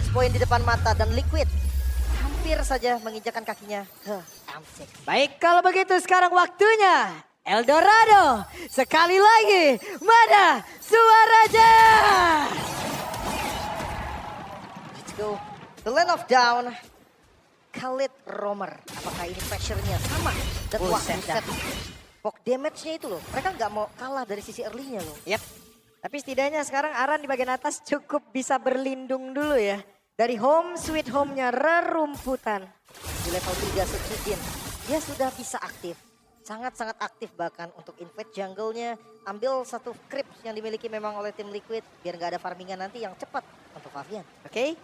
match point di depan mata dan Liquid hampir saja menginjakan kakinya ke M6. Baik, kalau begitu sekarang waktunya Eldorado. Sekali lagi, mana suaranya? Let's go. The lane of down. Khalid Romer. Apakah ini pressure-nya sama? Dan wah, Buset buset. Poke damage-nya itu loh. Mereka nggak mau kalah dari sisi early-nya loh. Yap. Tapi setidaknya sekarang Aran di bagian atas cukup bisa berlindung dulu ya. Dari home sweet home-nya rerumputan. Di level 3 Setsujin, dia sudah bisa aktif. Sangat-sangat aktif bahkan untuk invade jungle-nya. Ambil satu creep yang dimiliki memang oleh tim Liquid. Biar nggak ada farmingan nanti yang cepat untuk Favian. Oke.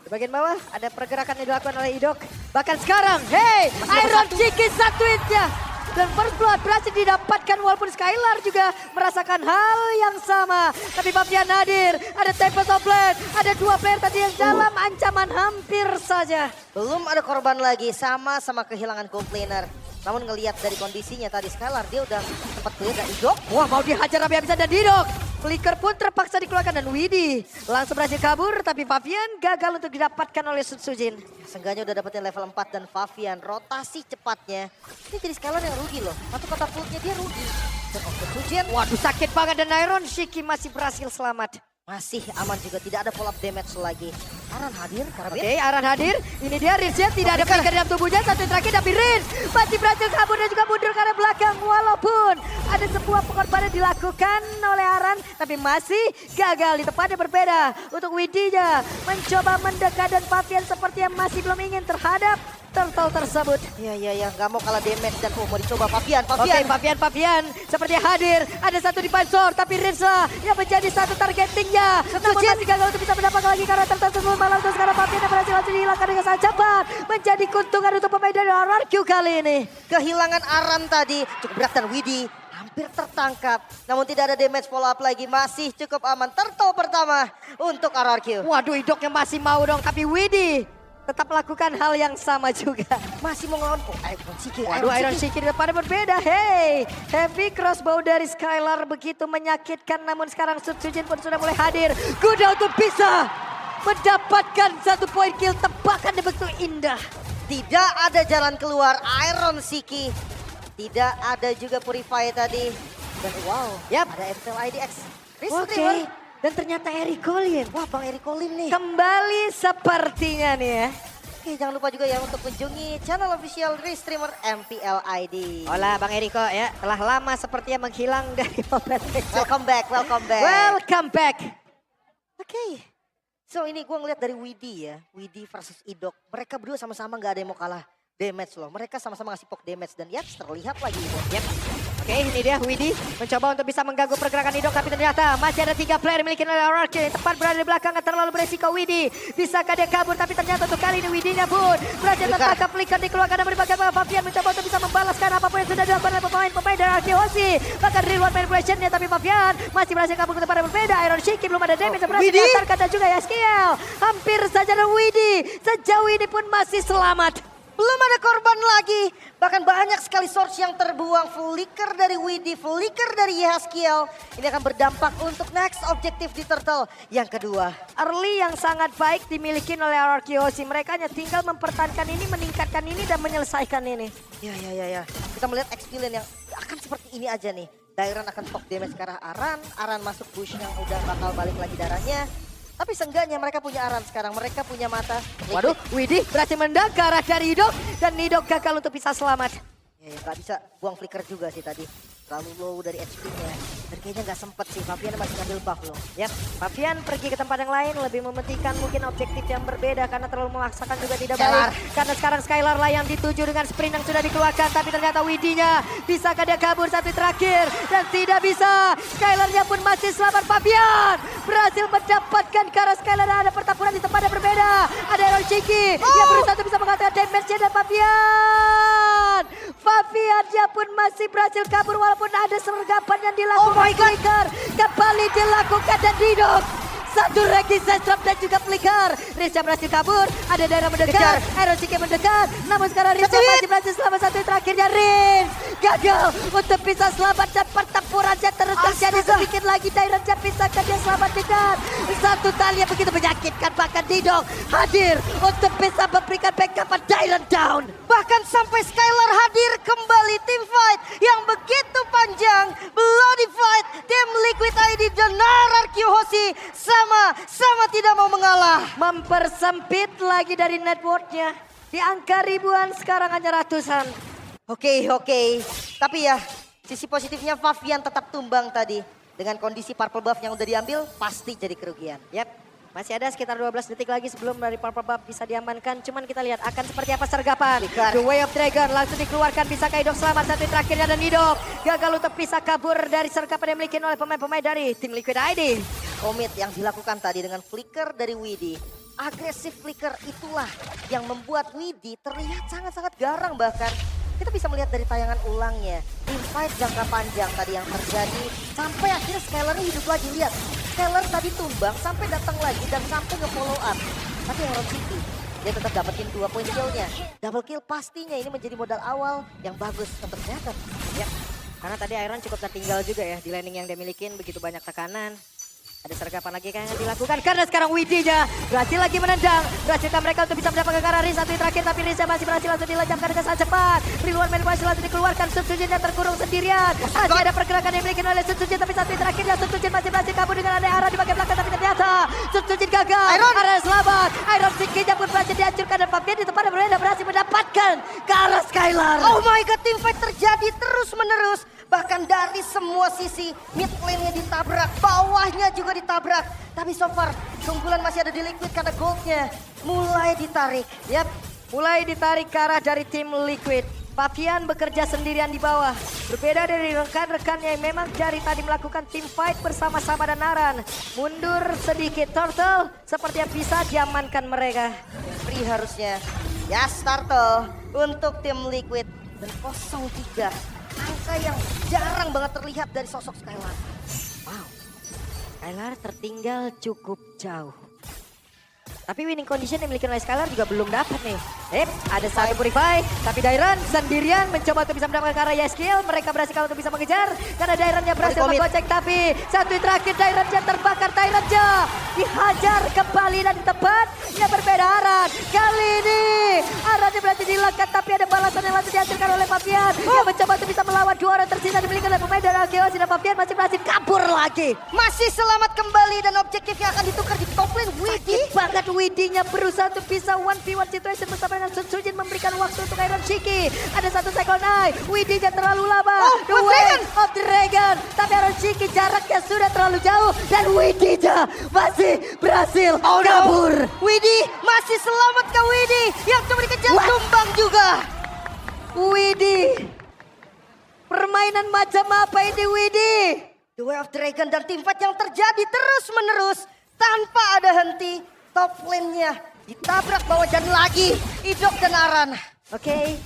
Di bagian bawah ada pergerakan yang dilakukan oleh Idok. Bahkan sekarang, hey, Iron Cheeky satu hit-nya. Dan first blood berhasil didapatkan walaupun Skylar juga merasakan hal yang sama. Tapi Favian hadir, ada Tempest of Blade, ada dua player tadi yang dalam ancaman hampir saja. Belum ada korban lagi, sama-sama kehilangan gold laner. Namun ngelihat dari kondisinya tadi Skylar, dia udah sempat clear dari Idok. Wah, mau dihajar habis-habisan dan Didok. Flicker pun terpaksa dikeluarkan dan Widi langsung berhasil kabur. Tapi Favian gagal untuk didapatkan oleh Sujin. Seenggaknya udah dapetin level 4 dan Favian rotasi cepatnya. Ini jadi Skylar yang rugi loh. Satu katapultnya dia rugi. Dan Sujin Waduh, sakit banget dan Iron Shiki masih berhasil selamat. masih aman juga, tidak ada follow up damage lagi. Aran hadir, Oke, Karabin. Aran hadir. Ini dia Rinzia, tidak ada flicker dalam tubuhnya. Satu yang terakhir tapi Rinz masih berhasil kabur dan juga mundur ke arah belakang. Walaupun ada sebuah pengorbanan dilakukan oleh Aran, tapi masih gagal di tempat yang berbeda. Untuk Widinya mencoba mendekat dan Favian sepertinya masih belum ingin terhadap turtle tersebut. Ya, nggak mau kalah damage dan mau dicoba Favian. Oke, Favian seperti hadir. Ada satu di pansor, tapi Rinza yang menjadi satu targetingnya. Namun masih gagal untuk bisa mendapatkan lagi karena turtle tersebut. Malah untuk sekarang Favian yang berhasil langsung dihilangkan dengan sangat cepat. Menjadi keuntungan untuk pemain dari RRQ kali ini. Kehilangan Aran tadi cukup berat dan Widi hampir tertangkap. Namun tidak ada damage follow up lagi, masih cukup aman. Turtle pertama untuk RRQ. Waduh, Idoknya masih mau dong, tapi Widi tetap lakukan hal yang sama juga. Masih mau ngelawan Iron Shiki. Waduh, Iron Shiki di depannya berbeda. Hey, heavy crossbow dari Skylar begitu menyakitkan. Namun sekarang Sujin pun sudah mulai hadir. Kuda untuk bisa mendapatkan satu poin kill. Tebakan yang begitu indah. Tidak ada jalan keluar Iron Shiki. Tidak ada juga Purify tadi. Dan wow, Yap. ada FTL IDX. Oke, dan ternyata Eric Colin. Wah, Bang Eric Colin nih. Kembali sepertinya nih ya. Oke, jangan lupa juga ya untuk kunjungi channel official Restreamer MPL ID. Hola Bang Eriko ya, telah lama sepertinya menghilang dari Mobile Legends. Welcome back, welcome back. Welcome back. Oke. So ini gue ngeliat dari Widi ya. Widi versus Idok. Mereka berdua sama-sama gak ada yang mau kalah damage loh. Mereka sama-sama ngasih poke damage. Dan ya terlihat lagi Idok. Yep. Oke, ini dia Widi mencoba untuk bisa mengganggu pergerakan Idok, tapi ternyata masih ada 3 player memiliki RRQ yang tepat berada di belakang, terlalu beresiko Widi. Bisakah dia kabur, tapi ternyata untuk kali ini Widinya pun berhasil tertangkap, flicker dikeluarkan dan berbagai Favian mencoba untuk bisa membalaskan apapun yang sudah dilakukan oleh pemain-pemain dari Arkeosi. Bahkan reward manipulationnya, tapi Favian masih berhasil kabur ke tempat yang berbeda. Iron Shiki belum ada damage yang berhasil diantarkan dan juga Yaskiel. Hampir saja dan Widi sejauh ini pun masih selamat. Belum ada korban lagi. Bahkan banyak sekali source yang terbuang. Flicker dari Widi, flicker dari Yaskiel. Ini akan berdampak untuk next objektif di Turtle yang kedua. Early yang sangat baik dimiliki oleh RRQOC. Mereka hanya tinggal mempertahankan ini, meningkatkan ini, dan menyelesaikan ini. Ya. Kita melihat XP lane yang akan seperti ini aja nih. Dairon akan poke damage ke arah Aran. Aran masuk bush yang udah bakal balik lagi darahnya. Tapi seenggaknya mereka punya Aran sekarang. Mereka punya mata. Waduh, Widi berhasil menendang ke arah dari Idok. Dan Idok gagal untuk bisa selamat. Ya, gak bisa buang flicker juga sih tadi. Terlalu low dari HP-nya. Dan kayaknya gak sempet sih. Favian masih ngambil buff loh. Yap, Favian pergi ke tempat yang lain, lebih mementingkan mungkin objektif yang berbeda karena terlalu memaksakan juga tidak Skylar. baik. Karena sekarang Skylar lah yang dituju dengan sprint yang sudah dikeluarkan, tapi ternyata Widinya bisakah dia kabur satu terakhir dan tidak bisa. Skylarnya pun masih selamat. Favian berhasil mendapatkan karena Skylar ada pertempuran di tempat yang berbeda. Ada Iron Shiki yang berusaha untuk bisa mengatakan damage-nya dan Faviannya pun masih berhasil kabur walaupun ada sergapan yang dilakukan. Oh my God. Flicker kembali dilakukan dan Didok Satu resistance drop dan juga flicker. Rizya berhasil kabur. Ada daerah mendekat. Iron Shiki mendekat. Namun sekarang Rizya masih berhasil selamat satu terakhirnya. Rin gagal untuk bisa selamat dan pertempurannya terus terjadi. Sedikit lagi Dairon pisahkan dia selamat dengan satu tali yang begitu menyakitkan. Bahkan Didok hadir untuk bisa memberikan backup Dairon down. Bahkan sampai Skylar hadir kembali, tim fight yang begitu panjang. Bloody fight, tim Liquid ID dan Nararki Hoshi sama tidak mau mengalah. Mempersempit lagi dari networknya. Di angka ribuan sekarang hanya ratusan. Oke. Tapi ya, sisi positifnya Favian tetap tumbang tadi. Dengan kondisi purple buff yang udah diambil, pasti jadi kerugian. Yap, masih ada sekitar 12 detik lagi sebelum dari purple buff bisa diamankan. Cuman kita lihat akan seperti apa sergapan. The Way of Dragon langsung dikeluarkan. Bisa Idok selamat satu terakhirnya dan Idok gagal untuk bisa kabur dari sergapan yang dimiliki oleh pemain-pemain dari tim Liquid ID. Komit yang dilakukan tadi dengan flicker dari Widi. Agresif flicker itulah yang membuat Widi terlihat sangat-sangat garang bahkan. Kita bisa melihat dari tayangan ulangnya. Tim fight jangka panjang tadi yang terjadi. Sampai akhirnya Skylar hidup lagi. Lihat, Skylar tadi tumbang sampai datang lagi dan sampai nge-follow up. Tapi Iron City, dia tetap dapetin 2 poin killnya. Double kill pastinya ini menjadi modal awal yang bagus untuk Jagger. Ya, karena tadi Iron cukup tertinggal juga ya di landing yang dia milikin. Begitu banyak tekanan. Ada sergapan lagi yang dilakukan karena sekarang Widinya berhasil lagi menendang. Berhasilkan mereka untuk bisa mendapatkan ke arah Riz satu terakhir tapi Riznya masih berhasil langsung dilenyapkan dengan sangat cepat. Riluan main berhasil langsung dikeluarkan. Sutujin yang terkurung sendirian. Masih ada pergerakan yang dimiliki oleh Sutujin tapi satu terakhirnya Sutujin masih berhasil kabur dengan ada arah di bagian belakang tapi ternyata Sutujin gagal. Arah selamat. Iron Sikinya pun berhasil dihancurkan dan Fabian di tempat yang berbeda berhasil mendapatkan ke arah Skylar. Oh my god, team fight terjadi terus menerus. Bahkan dari semua sisi, mid lane-nya ditabrak, bawahnya juga ditabrak. Tapi so far, keunggulan masih ada di Liquid karena goldnya mulai ditarik. Yap, mulai ditarik ke arah dari tim Liquid. Fabian bekerja sendirian di bawah. Berbeda dari rekan-rekannya yang memang dari tadi melakukan team fight bersama-sama dan Naran. Mundur sedikit Turtle, seperti yang bisa diamankan mereka. Free harusnya. Ya Turtle untuk tim Liquid. Dan 0-3. Angka yang jarang banget terlihat dari sosok Skylar. Wow, Skylar tertinggal cukup jauh. Tapi winning condition yang dimiliki oleh Skylar juga belum dapat nih. Ada satu purify, tapi Dairon sendirian mencoba untuk bisa mendapatkan ke arah Yeskiel. Mereka berhasil untuk bisa mengejar, karena Daironnya berhasil menggocek. Tapi satu terakhir Daironnya terbakar, Daironnya dihajar kembali dan di tempat yang berbeda Aran. Kali ini Arannya berhasil dilekat, tapi ada balasan yang langsung dihasilkan oleh Fabian. Yang mencoba untuk bisa melawan 2 orang tersisa dimiliki oleh pemain dari Arkeos. Dan Fabian masih berhasil kabur lagi. Masih selamat kembali dan objektifnya akan ditukar di top lane Widi. Banget Widinya berusaha untuk bisa 1v1 situation bersama dengan Sujin memberikan waktu untuk Iron Shiki. Ada satu cycle eye, Widinya terlalu lama. The Way of Dragon. Tapi Iron Shiki jaraknya sudah terlalu jauh dan Widinya masih berhasil kabur. Widi masih selamat ke Widi yang coba dikejar tumbang juga. Widi, permainan macam apa ini Widi? The Way of Dragon dan team fight yang terjadi terus menerus tanpa ada henti. Top lane-nya ditabrak bawah dan lagi Idok dan Aran. Oke,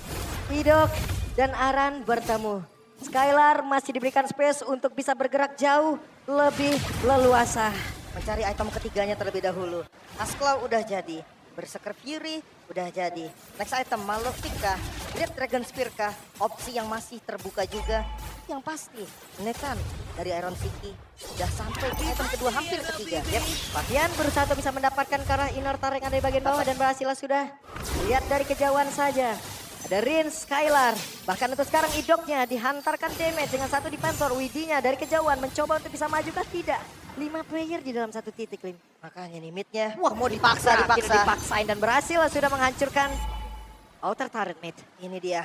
Idok dan Aran bertemu. Skylar masih diberikan space untuk bisa bergerak jauh lebih leluasa. Mencari item ketiganya terlebih dahulu. Asklaw udah jadi. Berserker Fury udah jadi. Next item Malefic kah? Great Dragon Spear kah? Opsi yang masih terbuka juga. Yang pasti Nekan dari Iron City udah sampai ke item kedua hampir ketiga. Yep. Fabian berusaha untuk bisa mendapatkan ke arah inner turret yang ada di bagian bawah dan berhasil sudah. Lihat dari kejauhan saja. Ada Rin, Skylar. Bahkan untuk sekarang Idoknya dihantarkan damage dengan satu defensor. Widinya dari kejauhan mencoba untuk bisa maju kah? Tidak. 5 player di dalam satu titik, Lim. Makanya nih midnya. Wah, mau dipaksa. Dipaksain dan berhasil sudah menghancurkan outer turret mid. Ini dia.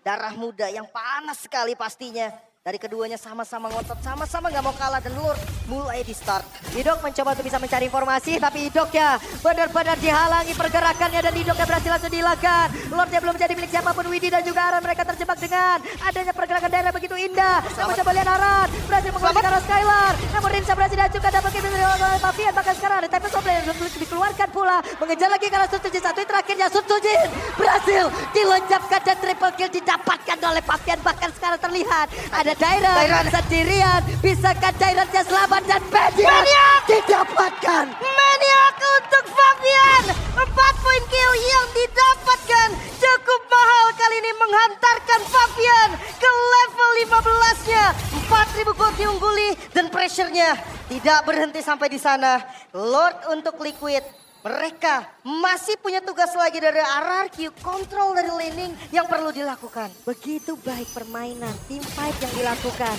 Darah muda yang panas sekali pastinya. Dari keduanya sama-sama ngotot, sama-sama nggak mau kalah dan Lord mulai di start. Idok mencoba untuk bisa mencari informasi, tapi Idoknya benar-benar dihalangi pergerakannya dan Idoknya berhasil langsung dihilangkan. Lordnya belum menjadi milik siapapun. Widi dan juga Aran mereka terjebak dengan adanya pergerakan daerah begitu indah. Namun coba lihat Aran berhasil mengeluarkan ke arah Skylar. Namun Rinsa berhasil dihancurkan dan begitu oleh Fabian. Bahkan sekarang ada Tempest of Blade dikeluarkan pula. Mengejar lagi ke arah Sutujin. Satu terakhirnya Sutujin berhasil dilenyapkan dan triple kill didapatkan oleh Fabian. Bahkan sekarang terlihat ada Dairan sendirian. Bisakah Dairannya selamat dan Maniac didapatkan. Maniac untuk Fabian. 4 poin kill yang didapatkan. Cukup mahal kali ini menghantarkan Fabian ke level 15-nya. 4.000 gold diungguli dan pressure-nya tidak berhenti sampai di sana. Lord untuk Liquid. Mereka masih punya tugas lagi dari RRQ, kontrol dari laning yang perlu dilakukan. Begitu baik permainan, team fight yang dilakukan,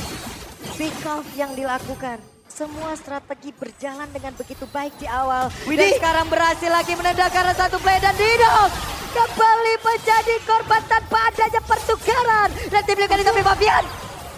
pick off yang dilakukan. Semua strategi berjalan dengan begitu baik di awal. Dan sekarang berhasil lagi menendang karena satu play dan Dino kembali menjadi korban tanpa adanya pertukaran. Dan tim Liquid tapi Fabian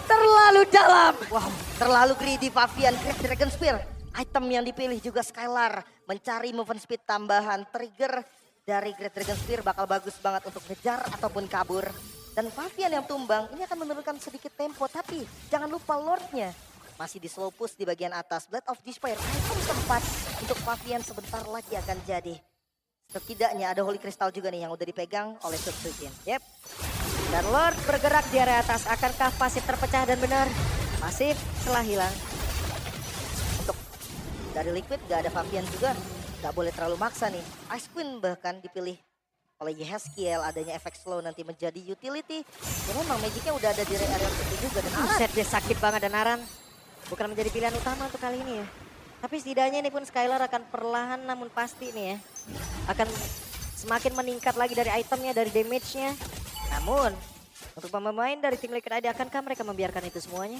terlalu dalam. Wow, terlalu greedy Fabian. Great Dragon Spear. Item yang dipilih juga Skylar. Mencari movement speed tambahan. Trigger dari Great Dragon Spear bakal bagus banget untuk ngejar ataupun kabur. Dan Fabian yang tumbang ini akan menurunkan sedikit tempo. Tapi jangan lupa Lordnya masih di slow push di bagian atas. Blade of Despair. Item keempat untuk Fabian sebentar lagi akan jadi. Setidaknya ada Holy Crystal juga nih yang udah dipegang oleh Subsujin. Yep. Dan Lord bergerak di area atas. Akankah pasif terpecah dan benar? Pasif telah hilang. Dari Liquid gak ada Fabian juga, gak boleh terlalu maksa nih. Ice Queen bahkan dipilih oleh Yehaskiel, adanya efek slow nanti menjadi utility. Ya memang magicnya udah ada di area itu juga. Dan Aran, Set dia sakit banget dan Aran bukan menjadi pilihan utama untuk kali ini ya. Tapi setidaknya ini pun Skylar akan perlahan namun pasti nih ya. Akan semakin meningkat lagi dari itemnya, dari damage-nya. Namun untuk pemain dari tim Liquid ID, akankah mereka membiarkan itu semuanya?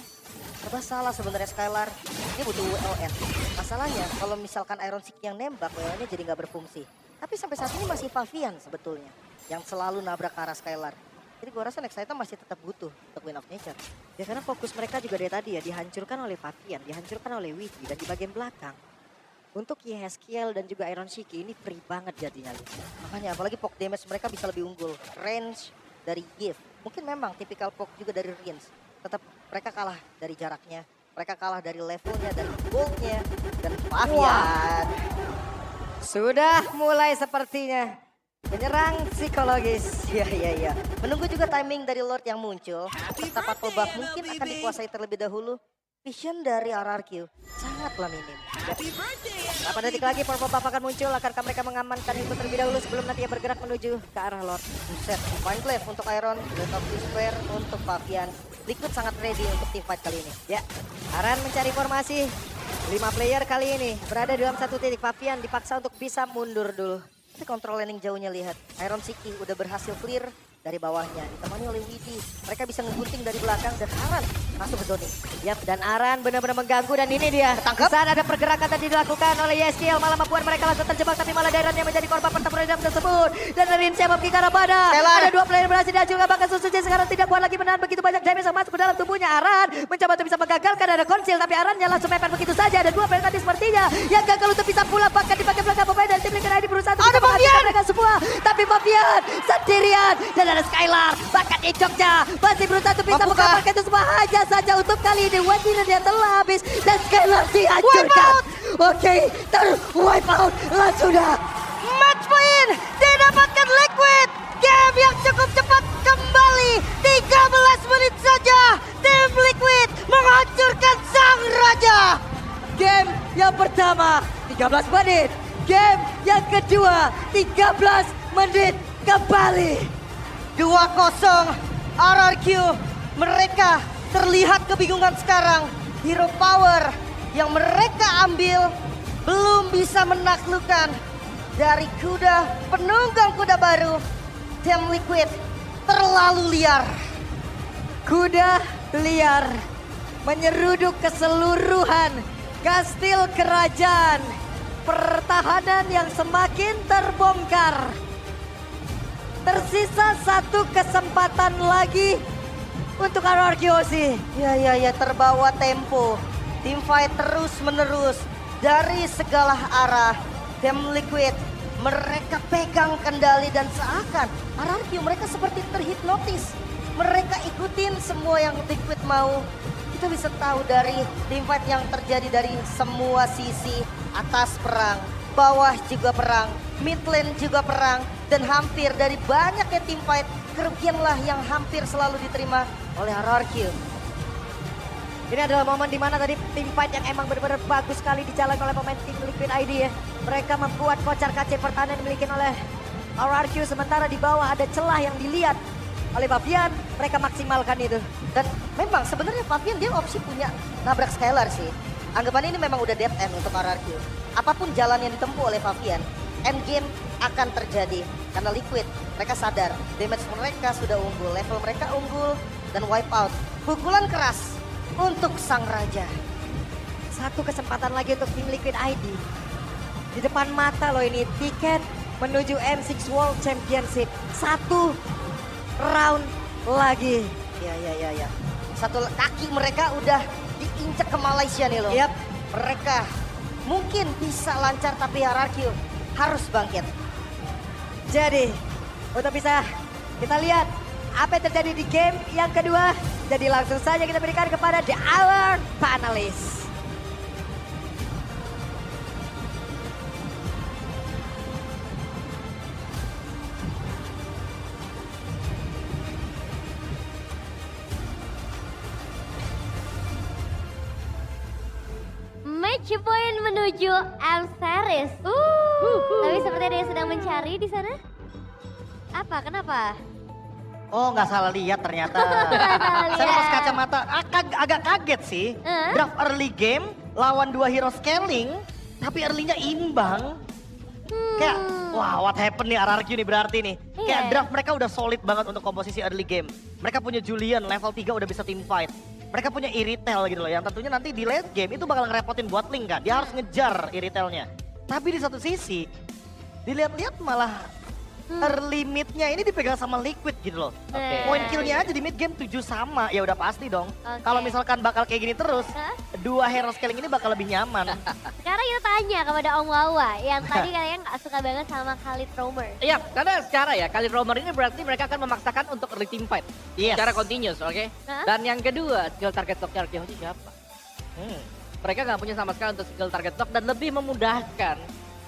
serba salah sebenarnya Skylar. Ini butuh WLN. Masalahnya kalau misalkan Iron Sick yang nembak, WLN-nya jadi nggak berfungsi. Tapi sampai saat ini masih Fabian sebetulnya yang selalu nabrak ke arah Skylar. Jadi gue rasa next item masih tetap butuh untuk Wind of Nature. Ya karena fokus mereka juga dari tadi ya, dihancurkan oleh Fabian, dihancurkan oleh Widi, dan di bagian belakang. Untuk Yehaskiel dan juga Iron Shiki ini free banget jadinya. Makanya apalagi poke damage mereka bisa lebih unggul. Range dari Gift. Mungkin memang tipikal poke juga dari Rins. Tetap mereka kalah dari jaraknya. Mereka kalah dari levelnya, dari goldnya. Dan Fabian. Sudah mulai sepertinya menyerang psikologis. Iya. Menunggu juga timing dari Lord yang muncul. Betapa buff mungkin akan dikuasai terlebih dahulu. Vision dari RRQ sangatlah minim. Berapa detik lagi Purple Buff akan muncul? Akankah mereka mengamankan itu terlebih dahulu sebelum nanti bergerak menuju ke arah Lord? Buset, Fine Glaive untuk Iron, Blade of Despair untuk Fabian. Liquid sangat ready untuk team fight kali ini. Ya, Aran mencari formasi. 5 player kali ini berada dalam satu titik. Fabian dipaksa untuk bisa mundur dulu. Tapi kontrol landing jauhnya lihat. Iron Shiki udah berhasil clear dari bawahnya. Ditemani oleh Widi. Mereka bisa ngegunting dari belakang dan Aran masuk ke zoning. Yap, dan Aran benar-benar mengganggu dan ini dia. Ketangkep. Saat ada pergerakan tadi dilakukan oleh Yeskiel malah membuat mereka langsung terjebak, tapi malah Dairan yang menjadi korban pertempuran tersebut. Dan dari siapa Kikara pada. Ada 2 player berhasil dihancurkan, bahkan Susuji sekarang tidak kuat lagi menahan begitu banyak damage yang masuk ke dalam tubuhnya. Aran mencoba untuk bisa menggagalkan, ada konsil, tapi Arannya langsung mepet begitu saja. Ada 2 player tadi sepertinya yang gagal untuk bisa pulang, bahkan di bagian belakang pemain dari tim Liquid ID berusaha untuk menghancurkan mereka semua. Tapi Fabian sendirian dan ada Skylar. Bahkan Icoknya masih berusaha untuk bisa mengamankan itu semua. Hanya saja untuk kali ini Wadinan yang telah habis dan Skylar dihancurkan. Oke, wipe out lah sudah. Match point didapatkan Liquid. Game yang cukup cepat kembali. 13 menit saja. Tim Liquid menghancurkan sang raja. Game yang pertama 13 menit. Game yang kedua 13 menit kembali. 2-0 RRQ. Mereka terlihat kebingungan sekarang. Hero power yang mereka ambil belum bisa menaklukkan. Dari kuda penunggang kuda baru, Tim Liquid terlalu liar. Kuda liar menyeruduk keseluruhan kastil kerajaan. Pertahanan yang semakin terbongkar. Tersisa 1 kesempatan lagi untuk RRQ. Ya, terbawa tempo. Tim fight terus menerus dari segala arah. Tim Liquid mereka pegang kendali dan seakan RRQ mereka seperti terhipnotis. Mereka ikutin semua yang Liquid mau. Kita bisa tahu dari tim fight yang terjadi dari semua sisi. Atas perang, bawah juga perang, mid lane juga perang. Dan hampir dari banyaknya tim fight, kerugianlah yang hampir selalu diterima oleh RRQ. Ini adalah momen dimana tadi tim fight yang emang benar-benar bagus sekali dijalankan oleh pemain tim Liquid ID ya. Mereka membuat kocar kacir pertahanan yang dimiliki oleh RRQ. Sementara di bawah ada celah yang dilihat oleh Fabian. Mereka maksimalkan itu. Dan memang sebenarnya Fabian dia opsi punya nabrak Skylar sih. Anggapannya ini memang udah dead end untuk RRQ. Apapun jalan yang ditempuh oleh Fabian, end game akan terjadi. Karena Liquid, mereka sadar damage mereka sudah unggul, level mereka unggul, dan wipe out. Pukulan keras untuk sang raja. Satu kesempatan lagi untuk tim Liquid ID. Di depan mata loh ini, tiket menuju M6 World Championship. Satu round lagi. Ya. Satu kaki mereka udah diinjak ke Malaysia nih loh. Yap. Mereka mungkin bisa lancar tapi RRQ harus bangkit. Jadi, untuk bisa kita lihat apa yang terjadi di game yang kedua. Jadi langsung saja kita berikan kepada the our panelists. Match point menuju M Series. Tapi seperti ada yang sedang mencari di sana. Apa? Kenapa? Oh, nggak salah lihat ternyata. Salah Saya lepas lihat. kacamata. Agak kaget sih. Draft early game lawan 2 hero scaling, tapi early-nya imbang. Kayak, wah what happened nih RRQ nih berarti nih. Iya. Kayak draft mereka udah solid banget untuk komposisi early game. Mereka punya Julian level 3 udah bisa team fight. Mereka punya Iritel gitu loh, yang tentunya nanti di late game itu bakal ngerepotin buat Link kan. Dia harus ngejar Iritelnya. Tapi di satu sisi, dilihat-lihat malah early mid-nya ini dipegang sama Liquid gitu loh. Oke. Point kill-nya aja di mid game 7 sama, ya udah pasti dong. Oke. Kalau misalkan bakal kayak gini terus, Hah? 2 hero scaling ini bakal lebih nyaman. Sekarang kita tanya kepada Om Wawa yang tadi katanya nggak suka banget sama Khalid Romer. Iya, karena secara ya kali Romer ini berarti mereka akan memaksakan untuk early team fight. Yes. Secara continuous, oke? Hah? Dan yang kedua, skill target lock-nya Arkeologi siapa? Mereka nggak punya sama sekali untuk skill target lock dan lebih memudahkan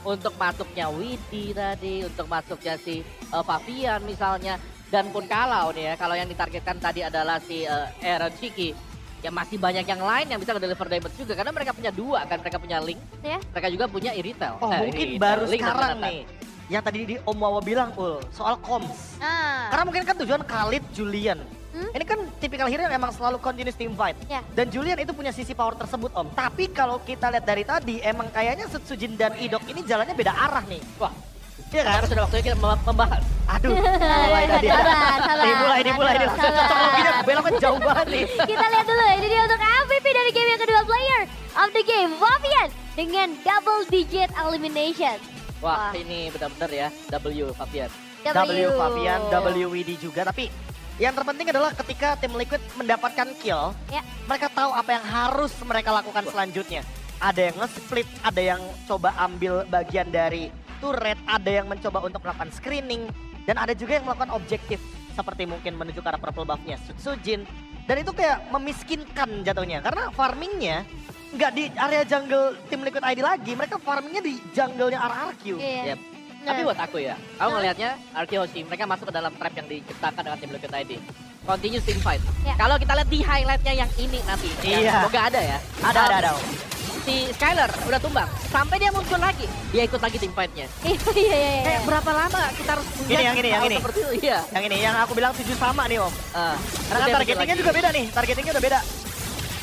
untuk masuknya Widi tadi, untuk masuknya si Fabian misalnya. Dan pun kalau nih ya, kalau yang ditargetkan tadi adalah si Aaron Chiki, ya masih banyak yang lain yang bisa nge-deliver damage juga. Karena mereka punya 2 kan, mereka punya Link, Ya? mereka juga punya Iritel. Oh mungkin Iritel, baru Link dan sekarang Jonathan. nih. Yang tadi di Om Wawa bilang, soal comms. Ah. Karena mungkin kan tujuan Khalid, Julian. Ini kan tipikal hero yang emang selalu continuous team fight. Ya. Dan Julian itu punya sisi power tersebut Om. Tapi kalau kita lihat dari tadi, emang kayaknya Setsujin dan Idok ini jalannya beda arah nih. Wah, Iya kan? karena sudah waktunya kita membahas. Aduh, mulai tadi. Sabar. Dimulai. Cocokologinya beloknya jauh banget nih. Kita lihat dulu, ini dia untuk MVP dari game yang kedua, player of the game, Fabian dengan double digit elimination. Wah, ini benar-benar ya W Fabian. W Fabian, W WD juga. Tapi yang terpenting adalah ketika tim Liquid mendapatkan kill, Ya. mereka tahu apa yang harus mereka lakukan selanjutnya. Ada yang nge-split, ada yang coba ambil bagian dari turret, ada yang mencoba untuk melakukan screening, dan ada juga yang melakukan objektif seperti mungkin menuju ke arah purple buff-nya Sujin. Dan itu kayak memiskinkan jatuhnya, karena farmingnya nggak di area jungle tim Liquid ID lagi, mereka farmingnya di jungle-nya RRQ. Iya. Yep. Tapi buat aku ya, aku ngelihatnya Arkeologi mereka masuk ke dalam trap yang diciptakan dengan tim Liquid ID. Continuous team fight. Ya. Kalau kita lihat di highlightnya yang ini nanti, Iya. yang semoga ada ya. Ada. Si Skylar udah tumbang, sampai dia muncul lagi, dia ikut lagi tim fightnya. Iya. Kayak berapa lama kita harus melihat yang hal ini. seperti itu? Iya. Yang ini, yang aku bilang 7 sama nih Om. Ah, Karena terus dia targetingnya muncul juga lagi. beda nih, targetingnya udah beda.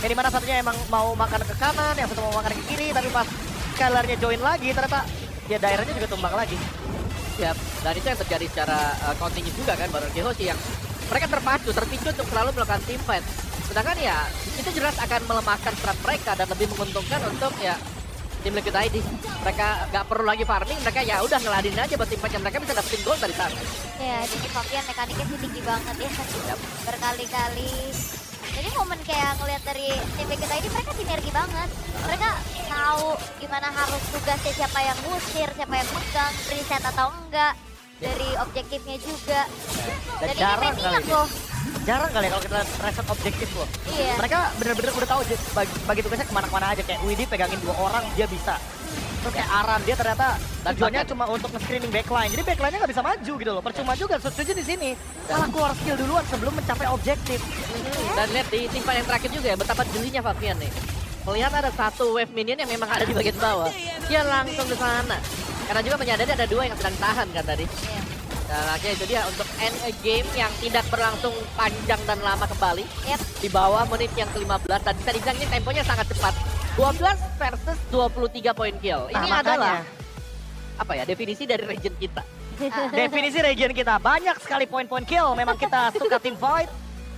Yang dimana satunya emang mau makan ke kanan, yang satu mau makan ke kiri, tapi pas Skylarnya join lagi ternyata ya daerahnya juga tumbang lagi. Siap. Dan itu yang terjadi secara continuous juga kan, baru Arkeologi yang mereka terpicu untuk selalu melakukan team fight. Sedangkan ya itu jelas akan melemahkan strat mereka dan lebih menguntungkan untuk ya tim Liquid ID. Mereka nggak perlu lagi farming, mereka ya udah ngeladenin aja buat tim fight yang mereka bisa dapetin gold dari sana. Ya, jadi Fabian mekaniknya sih tinggi banget ya. Berkali-kali. Jadi momen kayak ngeliat dari tim kita ini mereka sinergi banget. Mereka tahu gimana harus tugasnya, siapa yang ngusir, siapa yang megang, preset atau enggak. Dari objektifnya juga. Dan Dan ini jarang main kali minyak dia. loh. Jarang kali ya kalau kita reset objektif loh. Iya. Mereka bener-bener udah tahu bagi tugasnya kemana-mana aja. Kayak Widi pegangin 2 orang dia bisa. Terus kayak Aran dia ternyata tujuannya bahkan- cuma untuk nge-screening backline. Jadi backline-nya nggak bisa maju gitu loh. Percuma juga setuju di sini. Malah keluar skill duluan sebelum mencapai objektif. Dan lihat di teamfight yang terakhir juga ya, betapa jelinya Fabian nih. Melihat ada satu wave minion yang memang ada di bagian bawah. Dia langsung ke sana. Karena juga menyadari ada dua yang sedang tahan kan tadi. Iya. Dan akhirnya itu dia untuk end a game yang tidak berlangsung panjang dan lama kembali. Yep. Di bawah menit yang ke-15 dan bisa dibilang ini temponya sangat cepat. 12 versus 23 poin kill. Ini Nah, adalah makanya. apa ya, definisi dari region kita. Definisi region kita banyak sekali poin-poin kill. Memang kita suka team fight.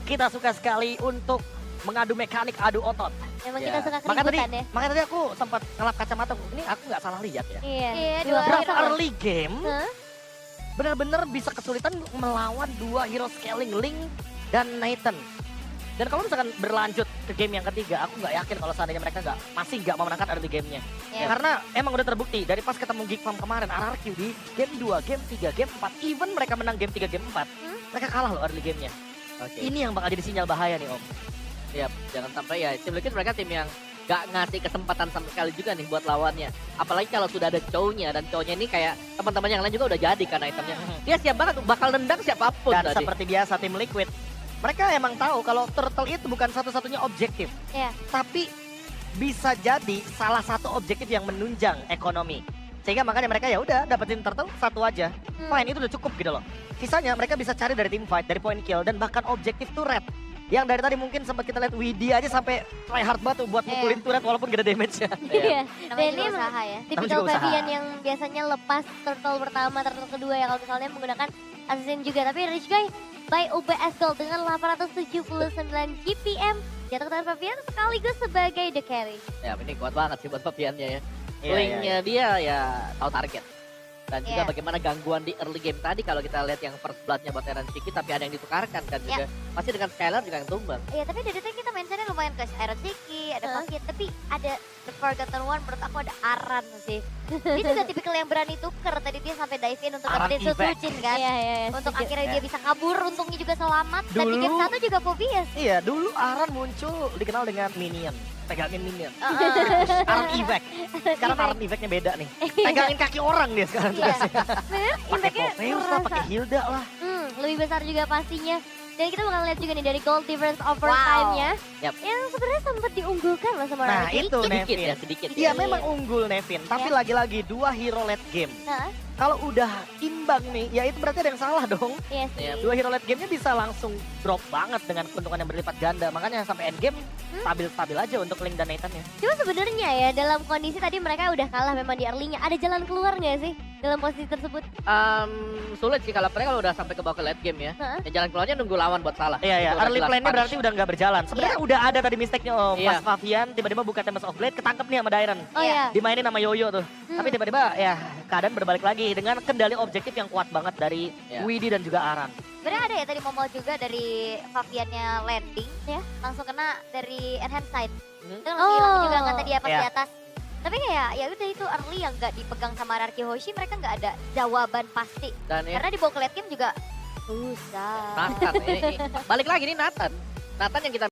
Kita suka sekali untuk mengadu mekanik, adu otot. Emang Ya. kita suka Makanya keributan ya. makanya tadi aku sempat ngelap kacamata. Ini aku nggak salah lihat ya. Iya. dua Berapa hero. early game Hah? benar-benar bisa kesulitan melawan dua hero scaling Link dan Nathan. Dan kalau misalkan berlanjut ke game yang ketiga, aku nggak yakin kalau seandainya mereka masih nggak memenangkan early game-nya. Iya. Karena emang udah terbukti dari pas ketemu Geek Farm kemarin, RRQ di game 2, game 3, game 4, even mereka menang game 3, game 4, mereka kalah loh early game-nya. Oke. Ini yang bakal jadi sinyal bahaya nih Om. Ya, jangan sampai ya. Tim Liquid mereka tim yang gak ngasih kesempatan sama sekali juga nih buat lawannya. Apalagi kalau sudah ada cownya dan cownya ini kayak teman-teman yang lain juga udah jadi kan itemnya. Dia siap banget bakal nendang siapapun Dan tadi. seperti biasa tim Liquid, mereka emang tahu kalau turtle itu bukan satu-satunya objektif. Iya. Tapi bisa jadi salah satu objektif yang menunjang ekonomi. Sehingga makanya mereka ya udah dapetin turtle satu aja. Fine, itu udah cukup gitu loh. Sisanya mereka bisa cari dari team fight, dari point kill, dan bahkan objektif turret. Yang dari tadi mungkin sempat kita lihat Widhi aja sampai try hard banget tuh buat mukulin turret walaupun gak ada damage-nya. Iya. Dan Dan ini ini usaha ya. tipikal juga usaha. Fabian yang biasanya lepas turtle pertama, turtle kedua ya kalau misalnya menggunakan assassin juga. Tapi Rich Guy by OBS Gold dengan 879 GPM jatuh ke tangan Fabian sekaligus sebagai the carry. Ya, ini kuat banget sih buat Fabiannya ya. Iya, Linknya dia ya tahu target. Dan juga Iya. bagaimana gangguan di early game tadi kalau kita lihat yang first blood-nya buat Eren Shiki tapi ada yang ditukarkan kan juga. Pasti dengan Skylar juga yang tumbang. Iya tapi dari tadi kita mentionnya lumayan ke Iron Siki, ada Fabian, tapi ada The Forgotten One menurut aku ada Aran sih. Dia juga tipikal yang berani tuker, tadi dia sampai dive in untuk Aran dapetin effect. Susuchin kan. Iya, iya, iya, Untuk setuju. akhirnya dia bisa kabur, untungnya juga selamat. Dan di Dulu- game 1 juga Phobias. Iya, dulu Aran muncul dikenal dengan minion. Pegangin minion. Heeh. Aran effect. Sekarang Aran effect-nya beda nih. Pegangin kaki orang dia sekarang. Iya. Bener, Pakai impactnya Proteus lah, pakai Hilda lah. lebih besar juga pastinya. Dan kita bakal lihat juga nih dari goal difference overtime-nya. Yap. Yang sebenarnya sempat diunggulkan loh sama Nah, Rarky. itu Sedikit Nevin. ya, sedikit. Iya, memang unggul Nevin, tapi Ya. lagi-lagi dua hero late game. Nah, Kalau udah imbang nih, ya itu berarti ada yang salah dong. iya sih. Iya. Dua hero late game-nya bisa langsung drop banget dengan keuntungan yang berlipat ganda. Makanya sampai end game stabil-stabil aja untuk Link dan Nathan-nya. Cuma sebenarnya ya dalam kondisi tadi mereka udah kalah memang di early-nya. Ada jalan keluar nggak sih dalam posisi tersebut? Sulit sih kalau mereka kalau udah sampai ke bawah ke late game ya. Heeh. Ya jalan keluarnya nunggu lawan buat salah. Iya, iya. Itu udah Early jelas plan-nya punish. berarti udah nggak berjalan. Sebenarnya udah ada tadi mistake-nya Om. Iya. Pas Fabian tiba-tiba buka Tempest of Blade, ketangkep nih sama Dairen. Oh iya. Dimainin sama Yoyo tuh. Tapi tiba-tiba ya keadaan berbalik lagi dengan kendali objektif yang kuat banget dari Iya. Widhi dan juga Aran. Sebenarnya ada ya tadi momol juga dari Fabiannya landing ya. Langsung kena dari enhance side. Itu langsung hilang juga kan tadi pas Iya. di atas. Tapi kayak ya udah itu early yang nggak dipegang sama Rarky Hoshi, mereka nggak ada jawaban pasti. Dan ya, Karena dibawa ke late game juga susah. Nathan. Balik lagi nih Nathan. Nathan yang kita